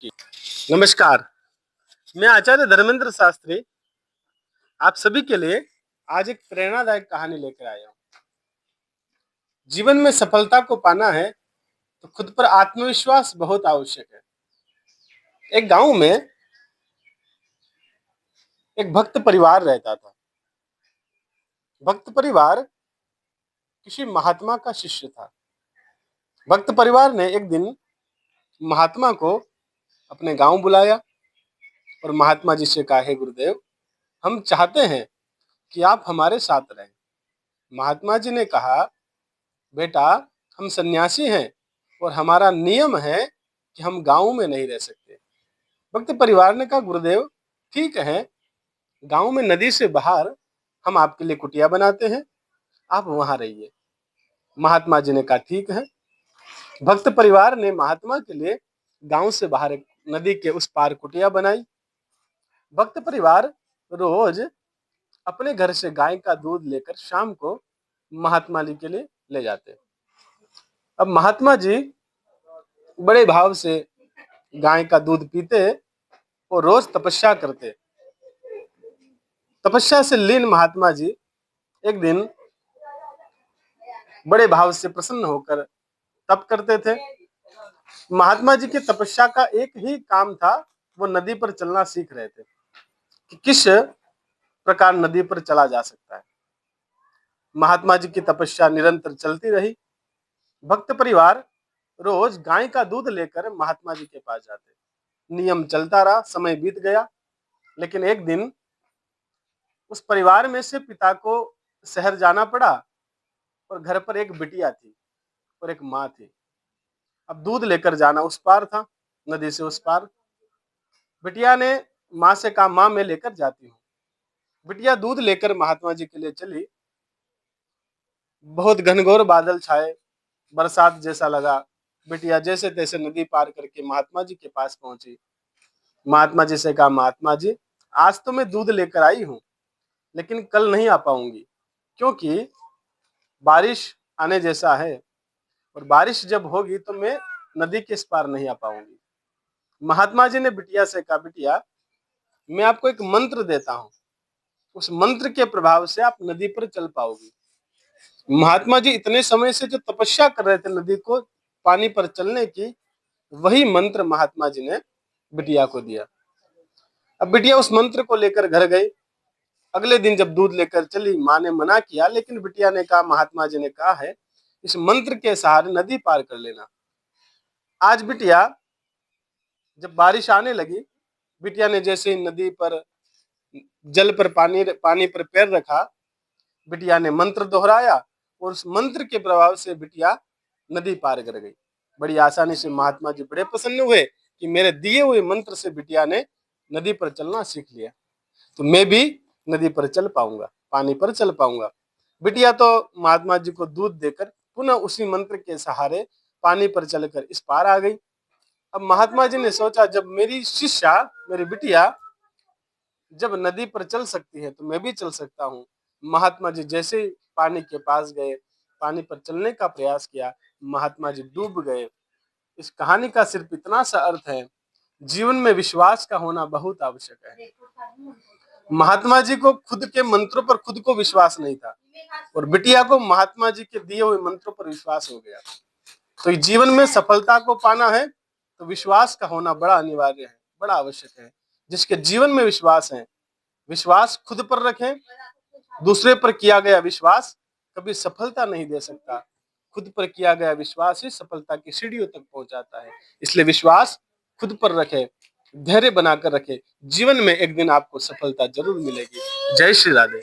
की। नमस्कार, मैं आचार्य धर्मेंद्र शास्त्री आप सभी के लिए आज एक प्रेरणादायक कहानी लेकर आया हूँ। जीवन में सफलता को पाना है तो खुद पर आत्मविश्वास बहुत आवश्यक है। एक गांव में एक भक्त परिवार रहता था। भक्त परिवार किसी महात्मा का शिष्य था। भक्त परिवार ने एक दिन महात्मा को अपने गांव बुलाया और महात्मा जी से कहा, हे गुरुदेव, हम चाहते हैं कि आप हमारे साथ रहें। महात्मा जी ने कहा, बेटा, हम सन्यासी हैं और हमारा नियम है कि हम गांव में नहीं रह सकते। भक्त परिवार ने कहा, गुरुदेव, ठीक है, गांव में नदी से बाहर हम आपके लिए कुटिया बनाते हैं, आप वहां रहिए। महात्मा जी ने कहा, ठीक है। भक्त परिवार ने महात्मा के लिए गांव से बाहर एक नदी के उस पार कुटिया बनाई। भक्त परिवार रोज अपने घर से गाय का दूध लेकर शाम को महात्मा जी के लिए ले जाते। अब महात्मा जी बड़े भाव से गाय का दूध पीते और रोज तपस्या करते। तपस्या से लीन महात्मा जी एक दिन बड़े भाव से प्रसन्न होकर तप करते थे। महात्मा जी की तपस्या का एक ही काम था, वो नदी पर चलना सीख रहे थे कि किस प्रकार नदी पर चला जा सकता है। महात्मा जी की तपस्या निरंतर चलती रही। भक्त परिवार रोज गाय का दूध लेकर महात्मा जी के पास जाते। नियम चलता रहा, समय बीत गया। लेकिन एक दिन उस परिवार में से पिता को शहर जाना पड़ा और घर पर एक बिटिया थी और एक माँ थी। अब दूध लेकर जाना उस पार था, नदी से उस पार। बिटिया ने माँ से कहा, माँ, मैं लेकर जाती हूँ। बिटिया दूध लेकर महात्मा जी के लिए चली। बहुत घनघोर बादल छाए, बरसात जैसा लगा। बिटिया जैसे तैसे नदी पार करके महात्मा जी के पास पहुंची। महात्मा जी से कहा, महात्मा जी, आज तो मैं दूध लेकर आई हूँ, लेकिन कल नहीं आ पाऊंगी, क्योंकि बारिश आने जैसा है और बारिश जब होगी तो मैं नदी के इस पार नहीं आ पाऊंगी। महात्मा जी ने बिटिया से कहा, बिटिया, मैं आपको एक मंत्र देता हूँ, उस मंत्र के प्रभाव से आप नदी पर चल पाओगी। महात्मा जी इतने समय से जो तपस्या कर रहे थे नदी को पानी पर चलने की, वही मंत्र महात्मा जी ने बिटिया को दिया। अब बिटिया उस मंत्र को लेकर घर गई। अगले दिन जब दूध लेकर चली, माँ ने मना किया, लेकिन बिटिया ने कहा, महात्मा जी ने कहा है, इस मंत्र के सहारे नदी पार कर लेना। आज बिटिया जब बारिश आने लगी, बिटिया ने जैसे ही नदी पर जल पर पानी पर पैर रखा, बिटिया ने मंत्र दोहराया और उस मंत्र के प्रभाव से बिटिया नदी पार कर गई। बड़ी आसानी से महात्मा जी बड़े प्रसन्न हुए कि मेरे दिए हुए मंत्र से बिटिया ने नदी पर चलना सीख लिया, तो मैं भी नदी पर चल पाऊंगा, पानी पर चल पाऊंगा। बिटिया तो महात्मा जी को दूध देकर पुनः उसी मंत्र के सहारे पानी पर चलकर इस पार आ गई। अब महात्मा जी ने सोचा, जब मेरी शिष्या, मेरी बिटिया जब नदी पर चल सकती है तो मैं भी चल सकता हूँ। महात्मा जी जैसे ही पानी के पास गए, पानी पर चलने का प्रयास किया, महात्मा जी डूब गए। इस कहानी का सिर्फ इतना सा अर्थ है, जीवन में विश्वास का होना बहुत आवश्यक है। महात्मा जी को खुद के मंत्रों पर खुद को विश्वास नहीं था और बिटिया को महात्मा जी के दिए हुए मंत्रों पर विश्वास हो गया। तो जीवन में सफलता को पाना है तो विश्वास का होना बड़ा अनिवार्य है, बड़ा आवश्यक है। जिसके जीवन में विश्वास है, विश्वास खुद पर रखें। दूसरे पर किया गया विश्वास कभी सफलता नहीं दे सकता। खुद पर किया गया विश्वास ही सफलता की सीढ़ियों तक पहुंचाता है। इसलिए विश्वास खुद पर रखे, धैर्य बनाकर रखे। जीवन में एक दिन आपको सफलता जरूर मिलेगी। जय श्री राधे।